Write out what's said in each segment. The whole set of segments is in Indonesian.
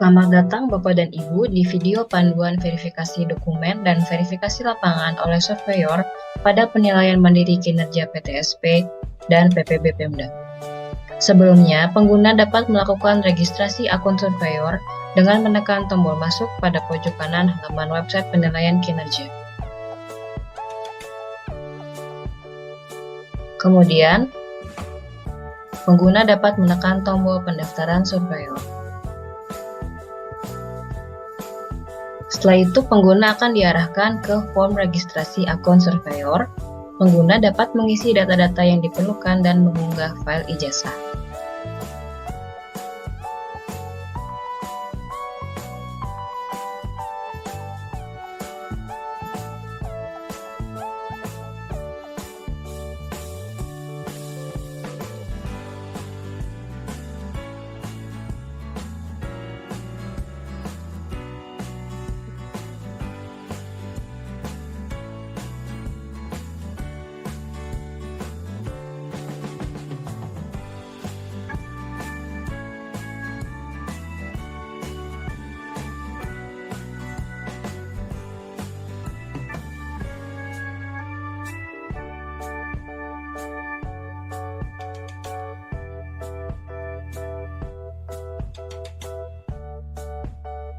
Selamat datang Bapak dan Ibu di video panduan verifikasi dokumen dan verifikasi lapangan oleh surveyor pada penilaian mandiri kinerja PTSP dan PPB Pemda. Sebelumnya, pengguna dapat melakukan registrasi akun surveyor dengan menekan tombol masuk pada pojok kanan halaman website penilaian kinerja. Kemudian, pengguna dapat menekan tombol pendaftaran surveyor. Setelah itu, pengguna akan diarahkan ke form registrasi akun surveyor. Pengguna dapat mengisi data-data yang diperlukan dan mengunggah file ijazah.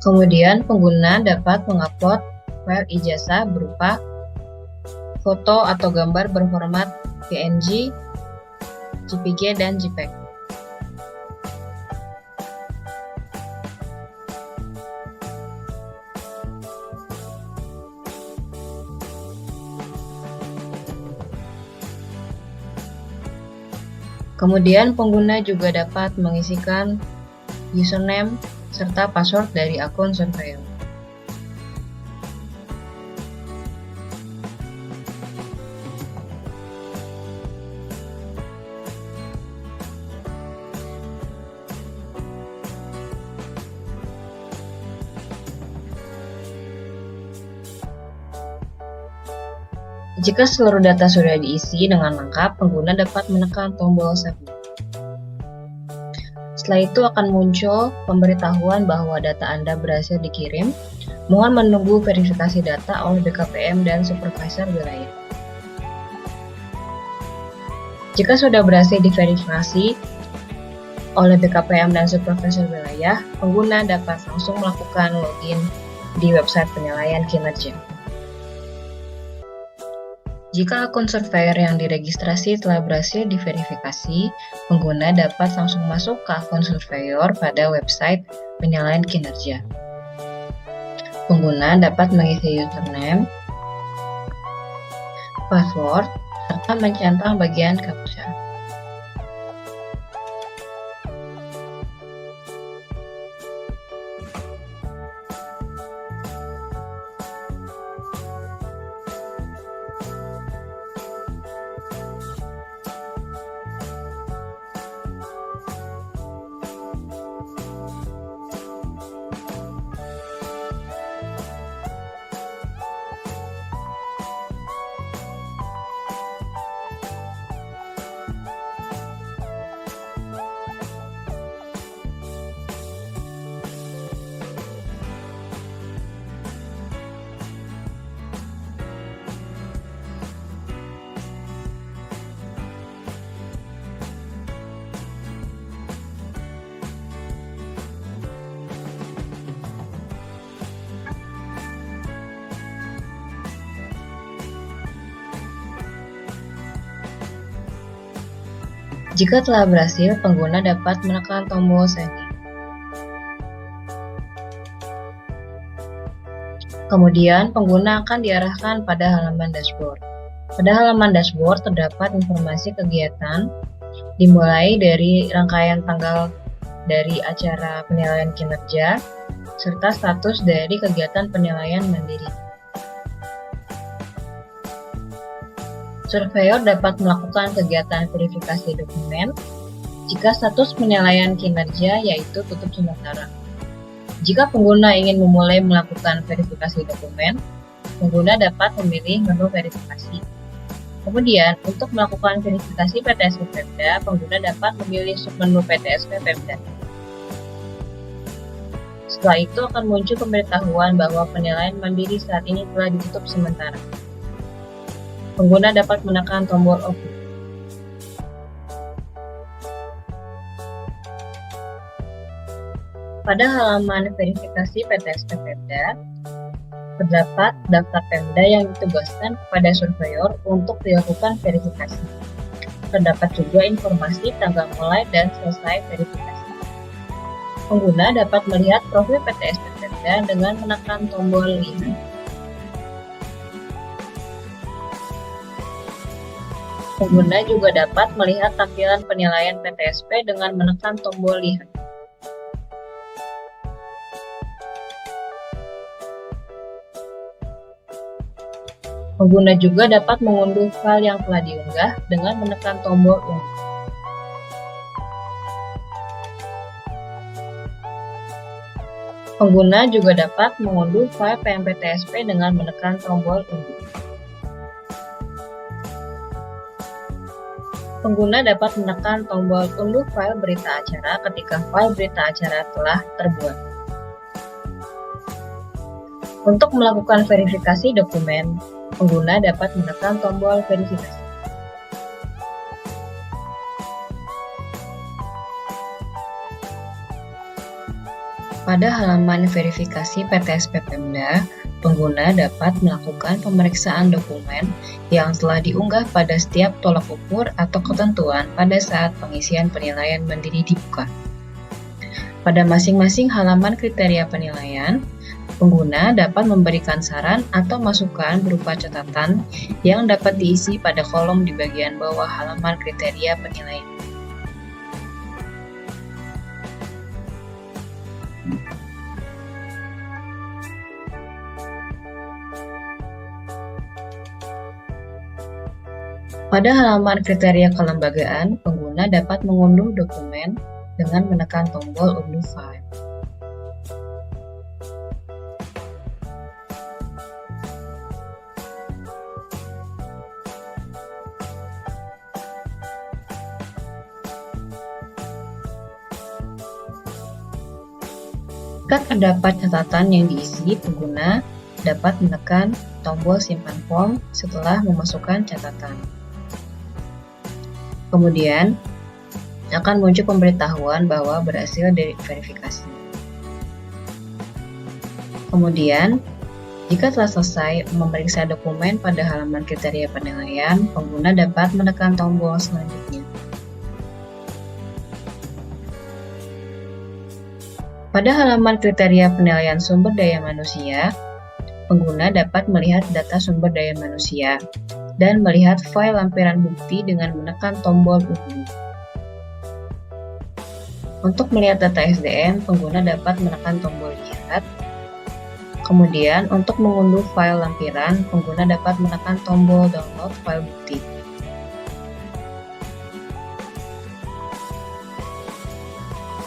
Kemudian, pengguna dapat mengupload file ijazah berupa foto atau gambar berformat PNG, JPG, dan JPEG. Kemudian, pengguna juga dapat mengisikan username serta password dari akun surveyor. Jika seluruh data sudah diisi dengan lengkap, pengguna dapat menekan tombol submit. Setelah itu akan muncul pemberitahuan bahwa data Anda berhasil dikirim. Mohon menunggu verifikasi data oleh BKPM dan supervisor wilayah. Jika sudah berhasil diverifikasi oleh BKPM dan supervisor wilayah, pengguna dapat langsung melakukan login di website penilaian kinerja. Jika akun surveyor yang diregistrasi telah berhasil diverifikasi, pengguna dapat langsung masuk ke akun surveyor pada website penilaian kinerja. Pengguna dapat mengisi username, password, serta mencentang bagian captcha. Jika telah berhasil, pengguna dapat menekan tombol sending. Kemudian, pengguna akan diarahkan pada halaman dashboard. Pada halaman dashboard terdapat informasi kegiatan, dimulai dari rangkaian tanggal dari acara penilaian kinerja, serta status dari kegiatan penilaian mandiri. Surveyor dapat melakukan kegiatan verifikasi dokumen jika status penilaian kinerja yaitu tutup sementara. Jika pengguna ingin memulai melakukan verifikasi dokumen, pengguna dapat memilih menu verifikasi. Kemudian, untuk melakukan verifikasi PTSP Pemda, pengguna dapat memilih submenu PTSP Pemda. Setelah itu akan muncul pemberitahuan bahwa penilaian mandiri saat ini telah ditutup sementara. Pengguna dapat menekan tombol OK. Pada halaman verifikasi PTSP Pemda, terdapat daftar Pemda yang ditugaskan kepada surveyor untuk dilakukan verifikasi. Terdapat juga informasi tanggal mulai dan selesai verifikasi. Pengguna dapat melihat profil PTSP Pemda dengan menekan tombol Lihat. Pengguna juga dapat melihat tampilan penilaian PTSP dengan menekan tombol Lihat. Pengguna juga dapat mengunduh file yang telah diunggah dengan menekan tombol Unduh. Pengguna juga dapat mengunduh file PMPTSP dengan menekan tombol Unduh. Pengguna dapat menekan tombol unduh file berita acara ketika file berita acara telah terbuat. Untuk melakukan verifikasi dokumen, pengguna dapat menekan tombol verifikasi. Pada halaman verifikasi PTSP Pemda, pengguna dapat melakukan pemeriksaan dokumen yang telah diunggah pada setiap tolak ukur atau ketentuan pada saat pengisian penilaian mandiri dibuka. Pada masing-masing halaman kriteria penilaian, pengguna dapat memberikan saran atau masukan berupa catatan yang dapat diisi pada kolom di bagian bawah halaman kriteria penilaian. Pada halaman kriteria kelembagaan, pengguna dapat mengunduh dokumen dengan menekan tombol unduh file. Jika terdapat catatan yang diisi, pengguna dapat menekan tombol simpan form setelah memasukkan catatan. Kemudian, akan muncul pemberitahuan bahwa berhasil diverifikasi. Kemudian, jika telah selesai memeriksa dokumen pada halaman kriteria penilaian, pengguna dapat menekan tombol selanjutnya. Pada halaman kriteria penilaian sumber daya manusia, pengguna dapat melihat data sumber daya manusia dan melihat file lampiran bukti dengan menekan tombol Unduh. Untuk melihat data SDM, pengguna dapat menekan tombol Lihat. Kemudian, untuk mengunduh file lampiran, pengguna dapat menekan tombol Download file bukti.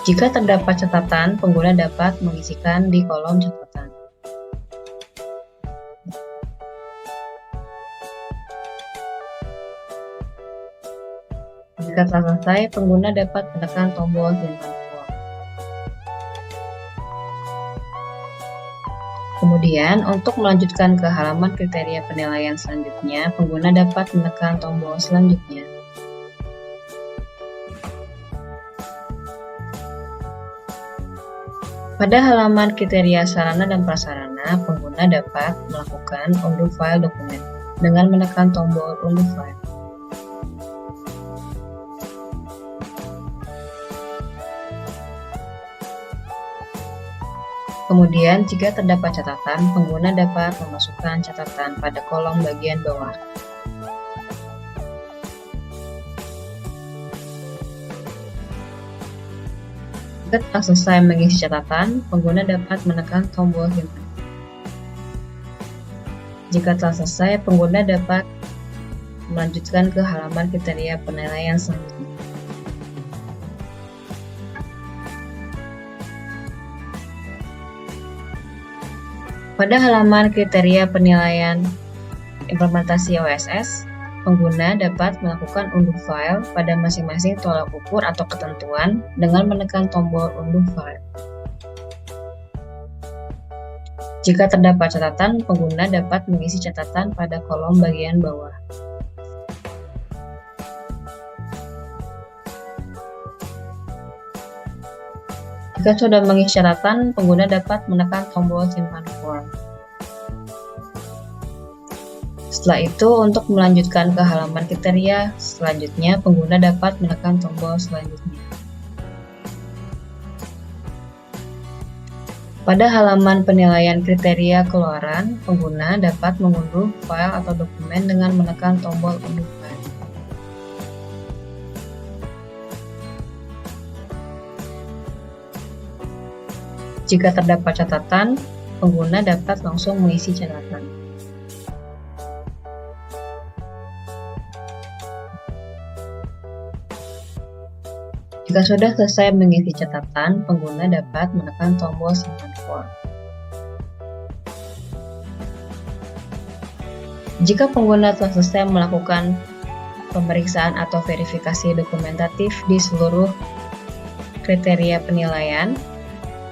Jika terdapat catatan, pengguna dapat mengisikan di kolom catatan. Jika telah selesai, pengguna dapat menekan tombol simpan form. Kemudian, untuk melanjutkan ke halaman kriteria penilaian selanjutnya, pengguna dapat menekan tombol selanjutnya. Pada halaman kriteria sarana dan prasarana, pengguna dapat melakukan unduh file dokumen dengan menekan tombol unduh file. Kemudian, jika terdapat catatan, pengguna dapat memasukkan catatan pada kolom bagian bawah. Jika telah selesai mengisi catatan, pengguna dapat menekan tombol simpan. Jika telah selesai, pengguna dapat melanjutkan ke halaman kriteria penilaian selanjutnya. Pada halaman kriteria penilaian implementasi OSS, pengguna dapat melakukan unduh file pada masing-masing tolak ukur atau ketentuan dengan menekan tombol unduh file. Jika terdapat catatan, pengguna dapat mengisi catatan pada kolom bagian bawah. Jika sudah mengisi catatan, pengguna dapat menekan tombol simpan form. Setelah itu, untuk melanjutkan ke halaman kriteria selanjutnya, pengguna dapat menekan tombol selanjutnya. Pada halaman penilaian kriteria keluaran, pengguna dapat mengunduh file atau dokumen dengan menekan tombol unduh file. Jika terdapat catatan, pengguna dapat langsung mengisi catatan. Jika sudah selesai mengisi catatan, pengguna dapat menekan tombol simpan form. Jika pengguna telah selesai melakukan pemeriksaan atau verifikasi dokumentatif di seluruh kriteria penilaian,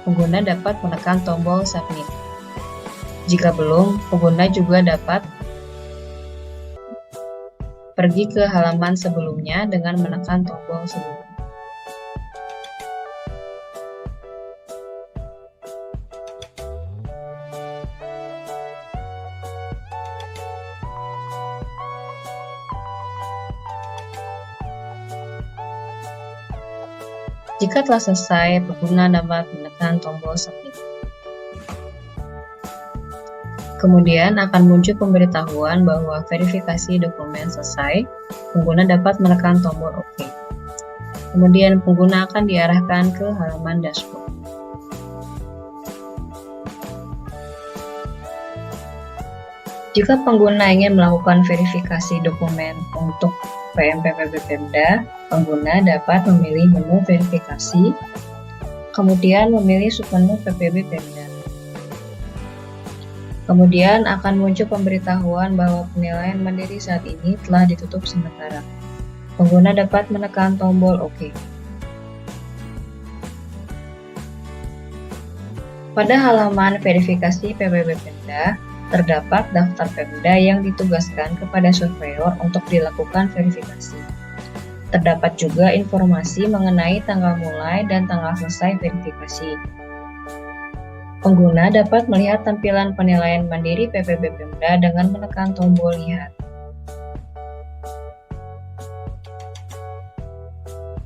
pengguna dapat menekan tombol submit. Jika belum, pengguna juga dapat pergi ke halaman sebelumnya dengan menekan tombol sebelumnya. Jika telah selesai, pengguna dapat menekan tombol submit. Kemudian akan muncul pemberitahuan bahwa verifikasi dokumen selesai. Pengguna dapat menekan tombol OK. Kemudian pengguna akan diarahkan ke halaman dashboard. Jika pengguna ingin melakukan verifikasi dokumen untuk PMPPB Pemda, pengguna dapat memilih menu verifikasi, kemudian memilih submenu PPB Pemda. Kemudian akan muncul pemberitahuan bahwa penilaian mandiri saat ini telah ditutup sementara. Pengguna dapat menekan tombol OK. Pada halaman verifikasi PPB Pemda, terdapat daftar Pemda yang ditugaskan kepada surveyor untuk dilakukan verifikasi. Terdapat juga informasi mengenai tanggal mulai dan tanggal selesai verifikasi. Pengguna dapat melihat tampilan penilaian mandiri PPB Pemda dengan menekan tombol Lihat.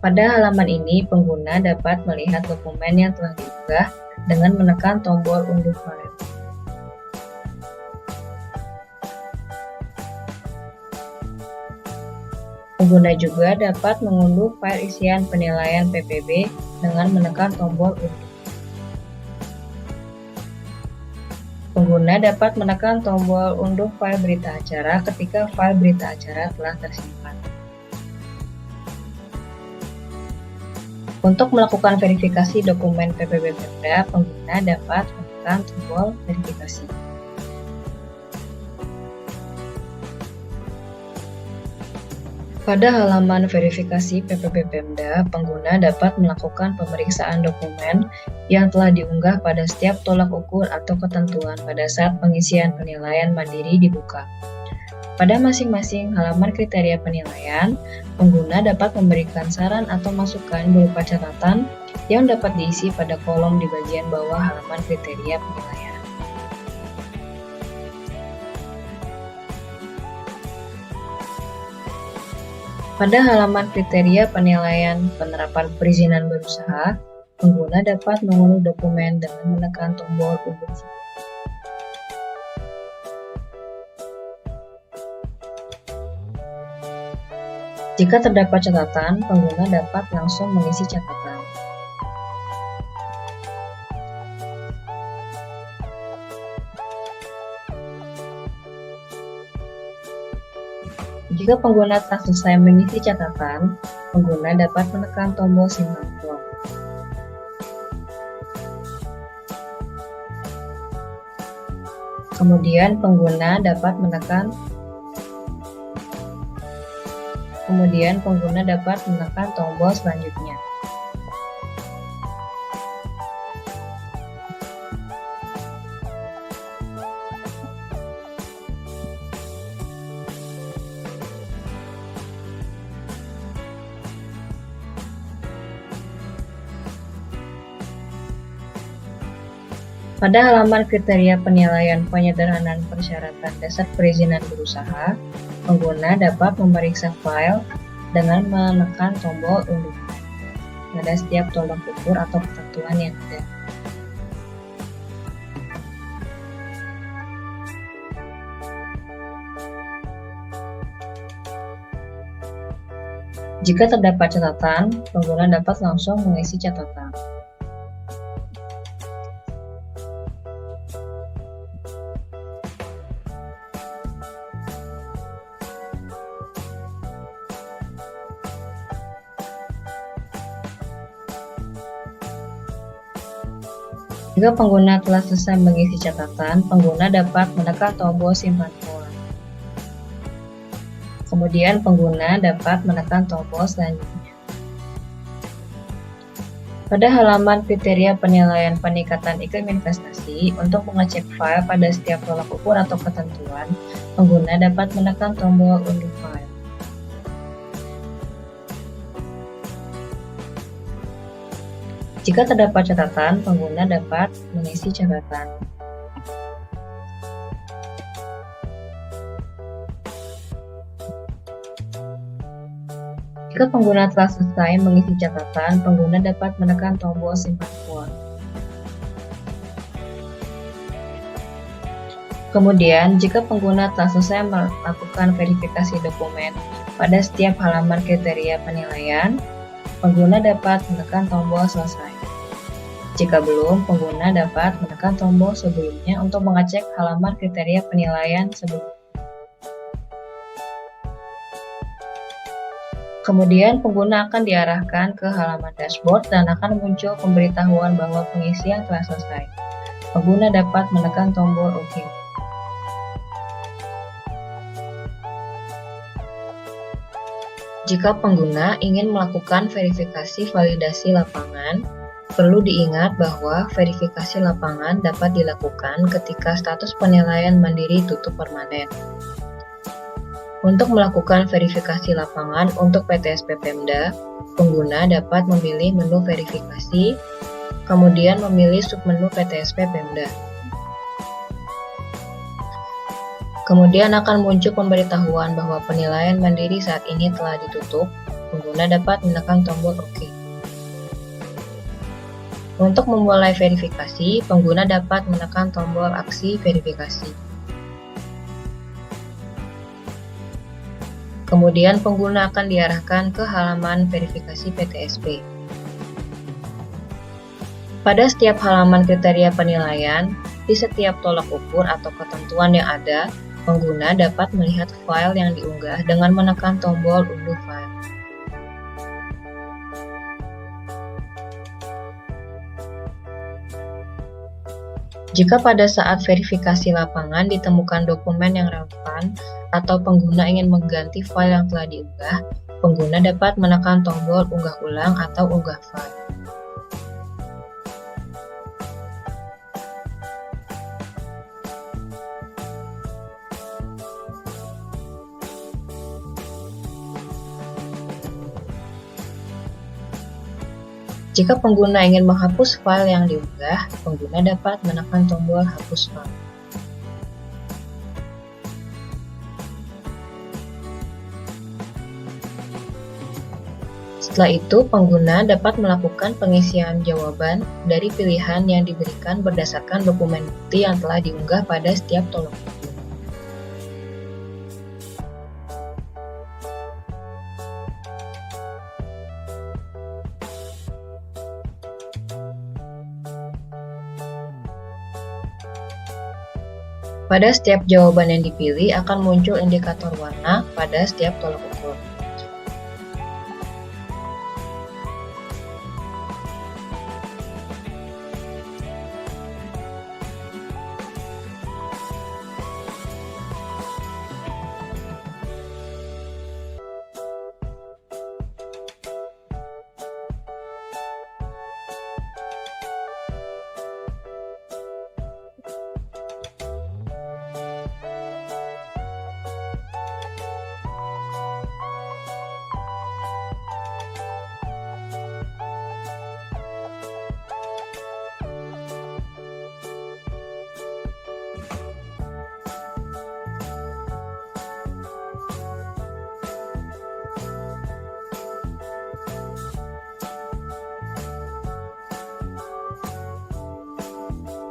Pada halaman ini, pengguna dapat melihat dokumen yang telah diunggah dengan menekan tombol Unduh File. Pengguna juga dapat mengunduh file isian penilaian PPB dengan menekan tombol unduh. Pengguna dapat menekan tombol unduh file berita acara ketika file berita acara telah tersimpan. Untuk melakukan verifikasi dokumen PPB Pemda, pengguna dapat menekan tombol verifikasi. Pada halaman verifikasi PPB Pemda, pengguna dapat melakukan pemeriksaan dokumen yang telah diunggah pada setiap tolak ukur atau ketentuan pada saat pengisian penilaian mandiri dibuka. Pada masing-masing halaman kriteria penilaian, pengguna dapat memberikan saran atau masukan berupa catatan yang dapat diisi pada kolom di bagian bawah halaman kriteria penilaian. Pada halaman kriteria penilaian penerapan perizinan berusaha, pengguna dapat mengunduh dokumen dengan menekan tombol unduh. Jika terdapat catatan, pengguna dapat langsung mengisi catatan. Jika pengguna telah selesai mengisi catatan, pengguna dapat menekan tombol simpan form. Kemudian pengguna dapat menekan tombol selanjutnya. Pada halaman kriteria penilaian penyederhanaan persyaratan dasar perizinan berusaha, pengguna dapat memeriksa file dengan menekan tombol unduh pada setiap tolak ukur atau ketentuan yang ada. Jika terdapat catatan, pengguna dapat langsung mengisi catatan. Jika pengguna telah selesai mengisi catatan, pengguna dapat menekan tombol simpan pola. Kemudian pengguna dapat menekan tombol selanjutnya. Pada halaman kriteria penilaian peningkatan iklim investasi, untuk mengecek file pada setiap tolak ukur atau ketentuan, pengguna dapat menekan tombol unduh file. Jika terdapat catatan, pengguna dapat mengisi catatan. Jika pengguna telah selesai mengisi catatan, pengguna dapat menekan tombol simpan pola. Kemudian, jika pengguna telah selesai melakukan verifikasi dokumen pada setiap halaman kriteria penilaian, pengguna dapat menekan tombol selesai. Jika belum, pengguna dapat menekan tombol sebelumnya untuk mengecek halaman kriteria penilaian sebelumnya. Kemudian, pengguna akan diarahkan ke halaman dashboard dan akan muncul pemberitahuan bahwa pengisian telah selesai. Pengguna dapat menekan tombol OK. Jika pengguna ingin melakukan verifikasi validasi lapangan, perlu diingat bahwa verifikasi lapangan dapat dilakukan ketika status penilaian mandiri tutup permanen. Untuk melakukan verifikasi lapangan untuk PTSP Pemda, pengguna dapat memilih menu verifikasi, kemudian memilih submenu PTSP Pemda. Kemudian akan muncul pemberitahuan bahwa penilaian mandiri saat ini telah ditutup. Pengguna dapat menekan tombol OK. Untuk memulai verifikasi, pengguna dapat menekan tombol aksi verifikasi. Kemudian pengguna akan diarahkan ke halaman verifikasi PTSP. Pada setiap halaman kriteria penilaian, di setiap tolak ukur atau ketentuan yang ada, pengguna dapat melihat file yang diunggah dengan menekan tombol unduh file. Jika pada saat verifikasi lapangan ditemukan dokumen yang relevan atau pengguna ingin mengganti file yang telah diunggah, pengguna dapat menekan tombol unggah ulang atau unggah file. Jika pengguna ingin menghapus file yang diunggah, pengguna dapat menekan tombol hapus file. Setelah itu, pengguna dapat melakukan pengisian jawaban dari pilihan yang diberikan berdasarkan dokumen bukti yang telah diunggah pada setiap tolak ukur. Pada setiap jawaban yang dipilih akan muncul indikator warna pada setiap tolak ukur.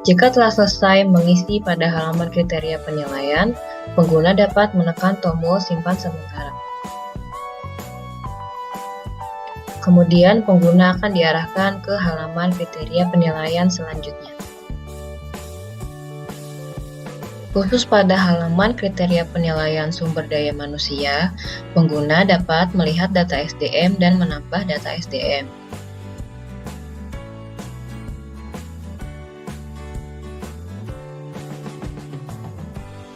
Jika telah selesai mengisi pada halaman kriteria penilaian, pengguna dapat menekan tombol simpan sementara. Kemudian pengguna akan diarahkan ke halaman kriteria penilaian selanjutnya. Khusus pada halaman kriteria penilaian sumber daya manusia, pengguna dapat melihat data SDM dan menambah data SDM.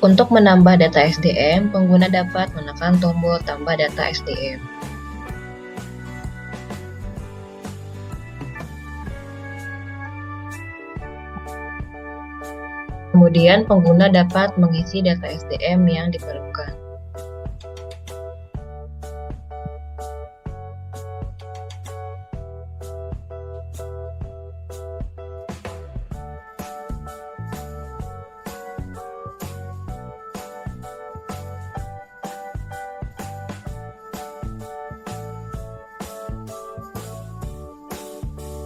Untuk menambah data SDM, pengguna dapat menekan tombol tambah data SDM. Kemudian pengguna dapat mengisi data SDM yang diperlukan.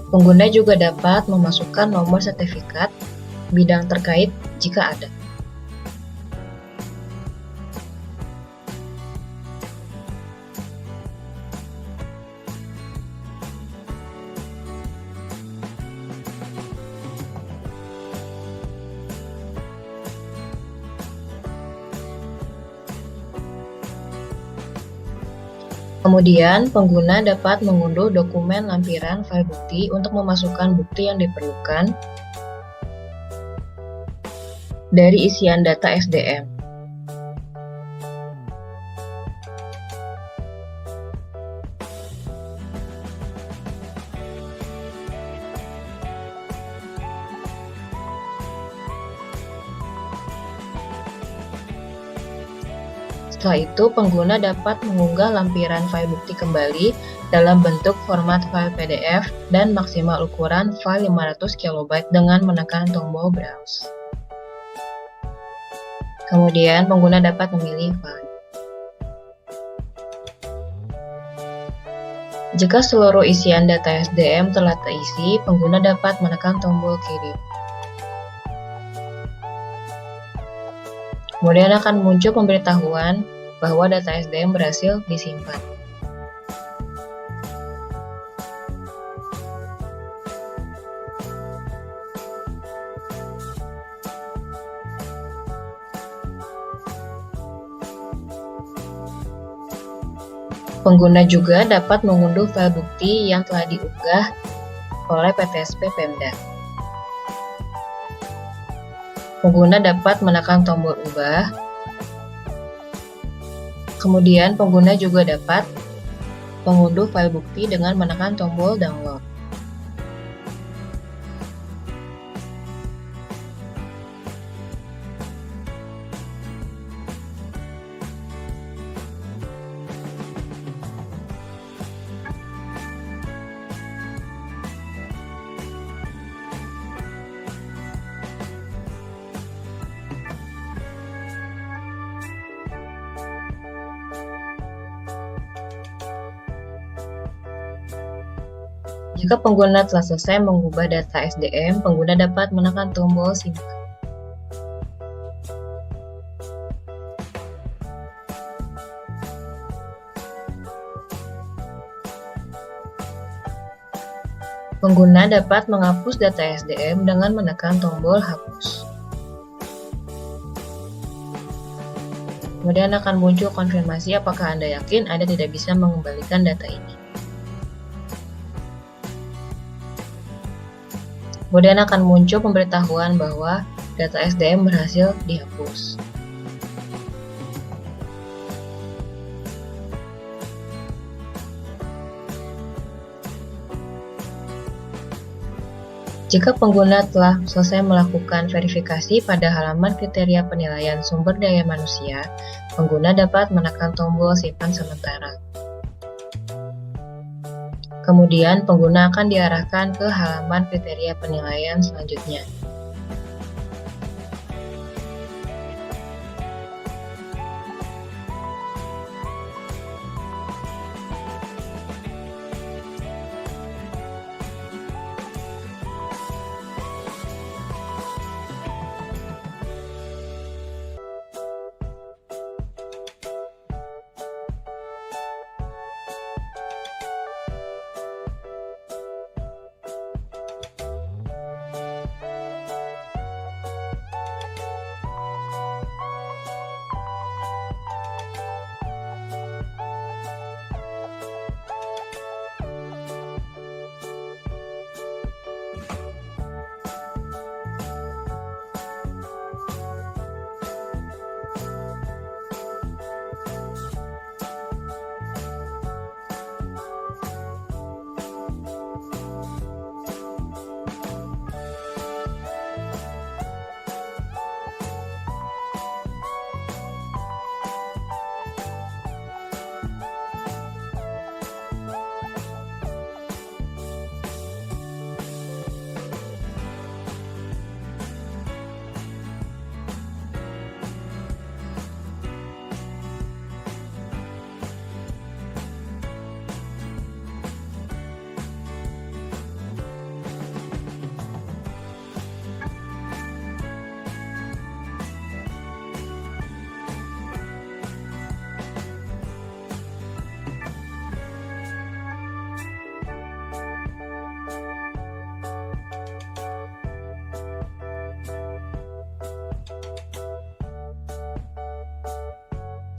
Pengguna juga dapat memasukkan nomor sertifikat bidang terkait jika ada. Kemudian, pengguna dapat mengunduh dokumen lampiran file bukti untuk memasukkan bukti yang diperlukan dari isian data SDM. Setelah itu, pengguna dapat mengunggah lampiran file bukti kembali dalam bentuk format file PDF dan maksimal ukuran file 500 KB dengan menekan tombol Browse. Kemudian, pengguna dapat memilih file. Jika seluruh isian data SDM telah terisi, pengguna dapat menekan tombol kirim. Kemudian akan muncul pemberitahuan bahwa data SDM berhasil disimpan. Pengguna juga dapat mengunduh file bukti yang telah diunggah oleh PTSP Pemda. Pengguna dapat menekan tombol ubah. Kemudian pengguna juga dapat mengunduh file bukti dengan menekan tombol download. Jika pengguna telah selesai mengubah data SDM, pengguna dapat menekan tombol simpan. Pengguna dapat menghapus data SDM dengan menekan tombol hapus. Kemudian akan muncul konfirmasi apakah Anda yakin Anda tidak bisa mengembalikan data ini. Kemudian akan muncul pemberitahuan bahwa data SDM berhasil dihapus. Jika pengguna telah selesai melakukan verifikasi pada halaman kriteria penilaian sumber daya manusia, pengguna dapat menekan tombol simpan sementara. Kemudian, pengguna akan diarahkan ke halaman kriteria penilaian selanjutnya.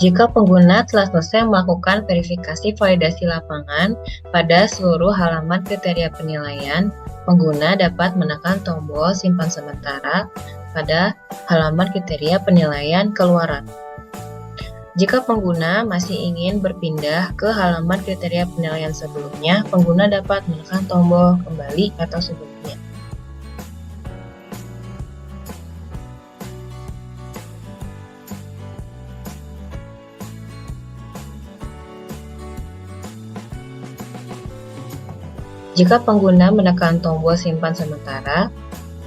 Jika pengguna telah selesai melakukan verifikasi validasi lapangan pada seluruh halaman kriteria penilaian, pengguna dapat menekan tombol simpan sementara pada halaman kriteria penilaian keluaran. Jika pengguna masih ingin berpindah ke halaman kriteria penilaian sebelumnya, pengguna dapat menekan tombol kembali atau sebelumnya. Jika pengguna menekan tombol simpan sementara,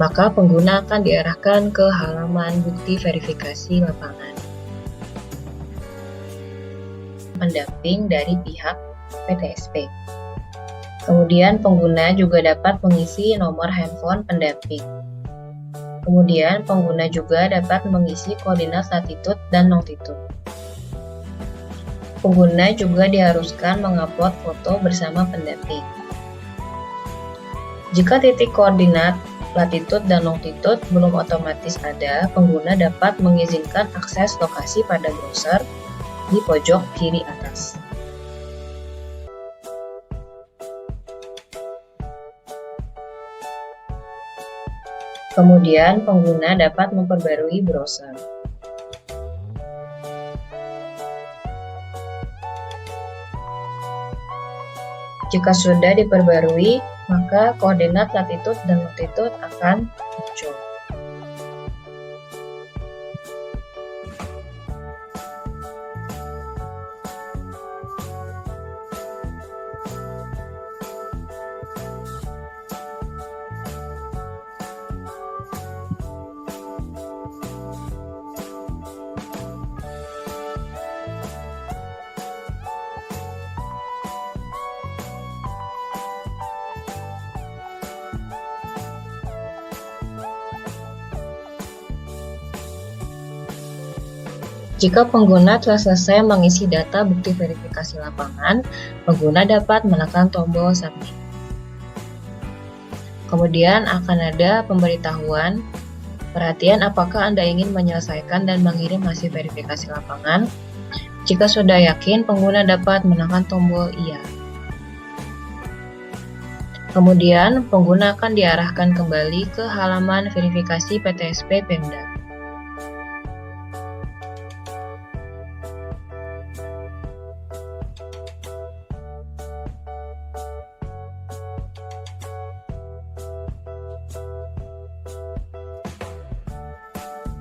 maka pengguna akan diarahkan ke halaman bukti verifikasi lapangan. Pendamping dari pihak PTSP. Kemudian pengguna juga dapat mengisi nomor handphone pendamping. Kemudian pengguna juga dapat mengisi koordinat latitude dan longitude. Pengguna juga diharuskan mengupload foto bersama pendamping. Jika titik koordinat latitude dan longitude belum otomatis ada, pengguna dapat mengizinkan akses lokasi pada browser di pojok kiri atas. Kemudian, pengguna dapat memperbarui browser. Jika sudah diperbarui, maka koordinat latitude dan longitude akan muncul. Jika pengguna telah selesai mengisi data bukti verifikasi lapangan, pengguna dapat menekan tombol Submit. Kemudian akan ada pemberitahuan, perhatian apakah Anda ingin menyelesaikan dan mengirim hasil verifikasi lapangan. Jika sudah yakin, pengguna dapat menekan tombol Iya. Kemudian, pengguna akan diarahkan kembali ke halaman verifikasi PTSP Pemda.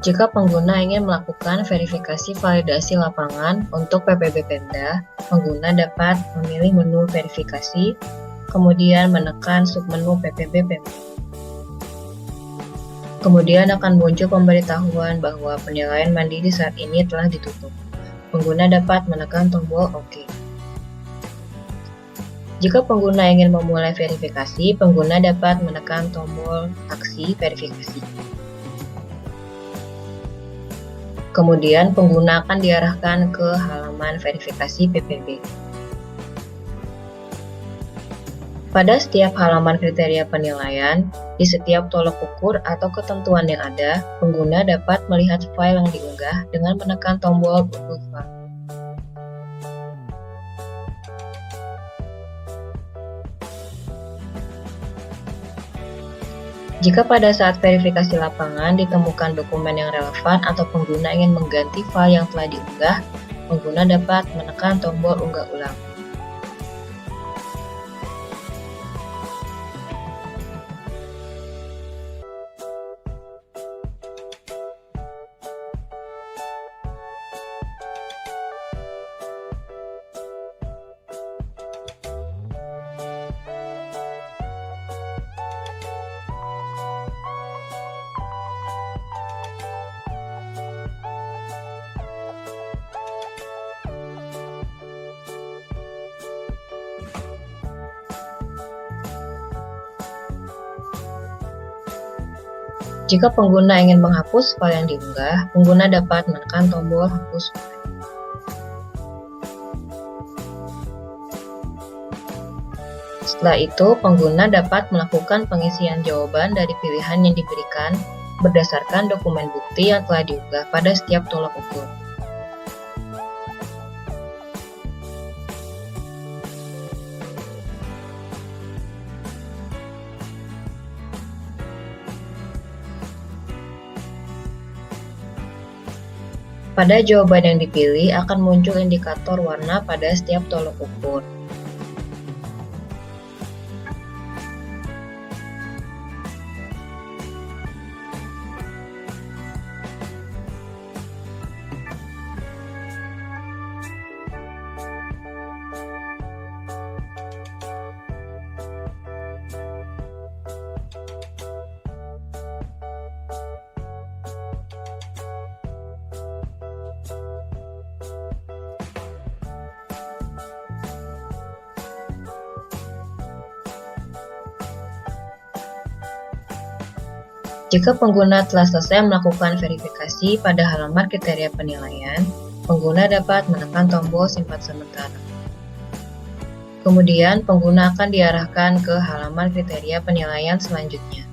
Jika pengguna ingin melakukan verifikasi validasi lapangan untuk PPB Pemda, pengguna dapat memilih menu verifikasi, kemudian menekan submenu PPB Pemda. Kemudian akan muncul pemberitahuan bahwa penilaian mandiri saat ini telah ditutup. Pengguna dapat menekan tombol OK. Jika pengguna ingin memulai verifikasi, pengguna dapat menekan tombol aksi verifikasi. Kemudian pengguna akan diarahkan ke halaman verifikasi PPB. Pada setiap halaman kriteria penilaian, di setiap tolok ukur atau ketentuan yang ada, pengguna dapat melihat file yang diunggah dengan menekan tombol unduh file. Jika pada saat verifikasi lapangan ditemukan dokumen yang relevan atau pengguna ingin mengganti file yang telah diunggah, pengguna dapat menekan tombol unggah ulang. Jika pengguna ingin menghapus file yang diunggah, pengguna dapat menekan tombol hapus file. Setelah itu, pengguna dapat melakukan pengisian jawaban dari pilihan yang diberikan berdasarkan dokumen bukti yang telah diunggah pada setiap tolak ukur. Pada jawaban yang dipilih akan muncul indikator warna pada setiap tolok ukur. Jika pengguna telah selesai melakukan verifikasi pada halaman kriteria penilaian, pengguna dapat menekan tombol simpan sementara. Kemudian, pengguna akan diarahkan ke halaman kriteria penilaian selanjutnya.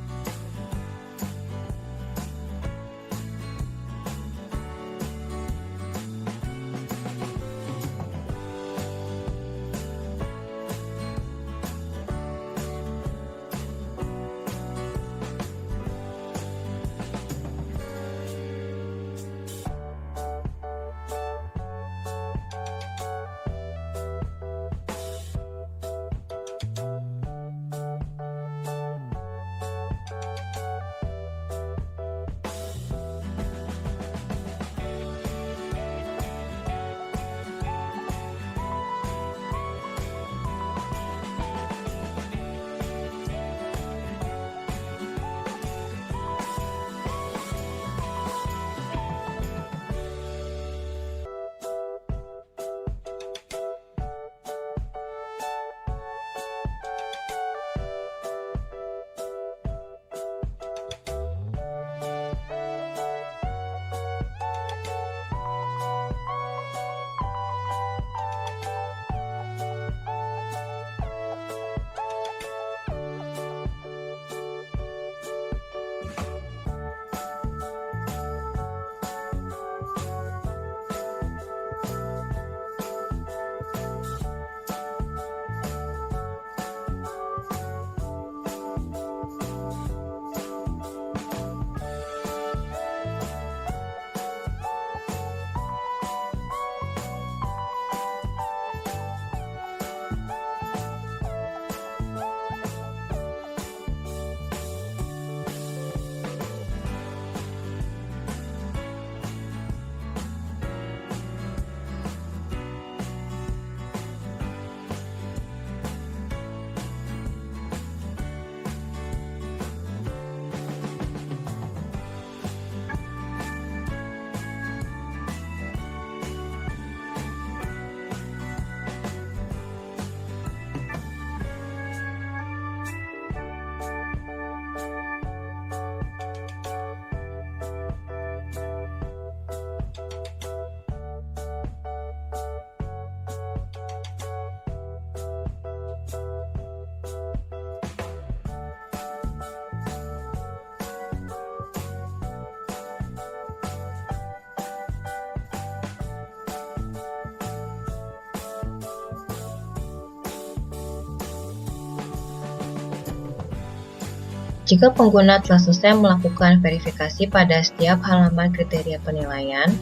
Jika pengguna telah selesai melakukan verifikasi pada setiap halaman kriteria penilaian,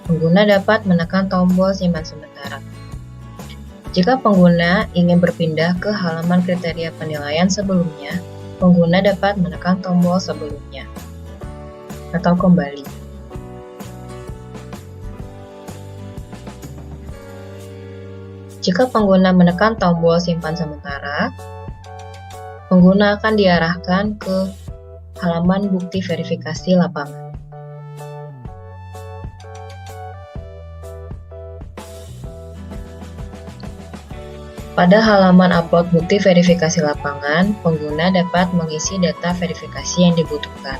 pengguna dapat menekan tombol simpan sementara. Jika pengguna ingin berpindah ke halaman kriteria penilaian sebelumnya, pengguna dapat menekan tombol sebelumnya atau kembali. Jika pengguna menekan tombol simpan sementara, pengguna akan diarahkan ke halaman bukti verifikasi lapangan. Pada halaman upload bukti verifikasi lapangan, pengguna dapat mengisi data verifikasi yang dibutuhkan.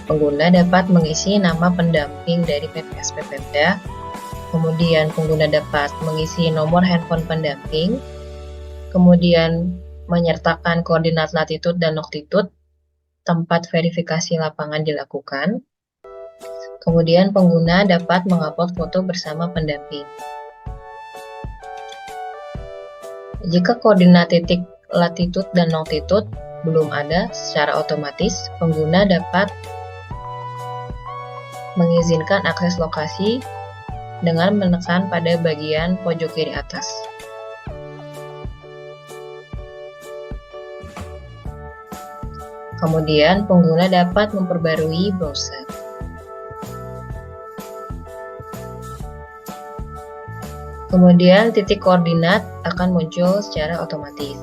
Pengguna dapat mengisi nama pendamping dari PPSP Pemda, kemudian pengguna dapat mengisi nomor handphone pendamping, kemudian menyertakan koordinat latitud dan longtitud tempat verifikasi lapangan dilakukan. Kemudian pengguna dapat mengupload foto bersama pendamping. Jika koordinat titik latitud dan longtitud belum ada secara otomatis, pengguna dapat mengizinkan akses lokasi dengan menekan pada bagian pojok kiri atas. Kemudian, pengguna dapat memperbarui browser. Kemudian, titik koordinat akan muncul secara otomatis.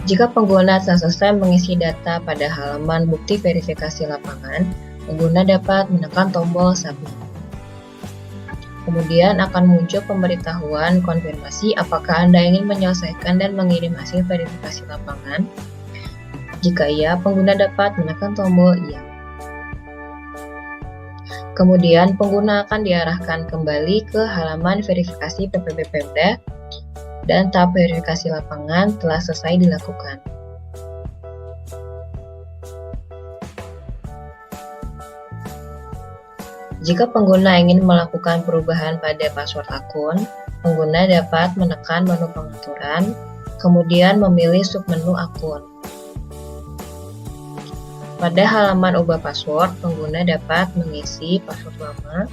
Jika pengguna telah selesai mengisi data pada halaman bukti verifikasi lapangan, pengguna dapat menekan tombol Submit. Kemudian akan muncul pemberitahuan konfirmasi apakah Anda ingin menyelesaikan dan mengirim hasil verifikasi lapangan. Jika iya, pengguna dapat menekan tombol Iya. Kemudian, pengguna akan diarahkan kembali ke halaman verifikasi PPB Pemda dan tahap verifikasi lapangan telah selesai dilakukan. Jika pengguna ingin melakukan perubahan pada password akun, pengguna dapat menekan menu pengaturan, kemudian memilih submenu akun. Pada halaman ubah password, pengguna dapat mengisi password lama,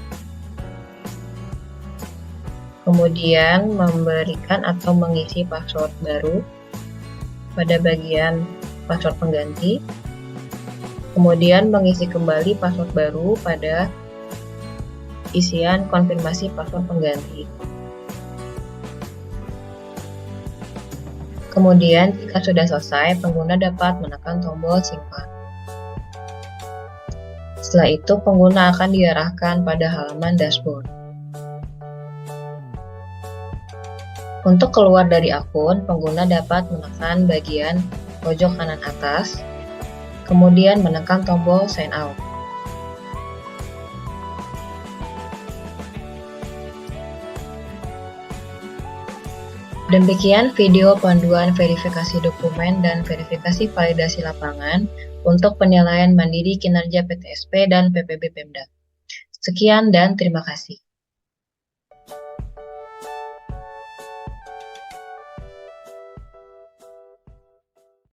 kemudian memberikan atau mengisi password baru pada bagian password pengganti, kemudian mengisi kembali password baru pada isian konfirmasi password pengganti. Kemudian, jika sudah selesai, pengguna dapat menekan tombol simpan. Setelah itu, pengguna akan diarahkan pada halaman dashboard. Untuk keluar dari akun, pengguna dapat menekan bagian pojok kanan atas, kemudian menekan tombol sign out. Demikian video panduan verifikasi dokumen dan verifikasi validasi lapangan untuk penilaian mandiri kinerja PTSP dan PPB Pemda. Sekian dan terima kasih.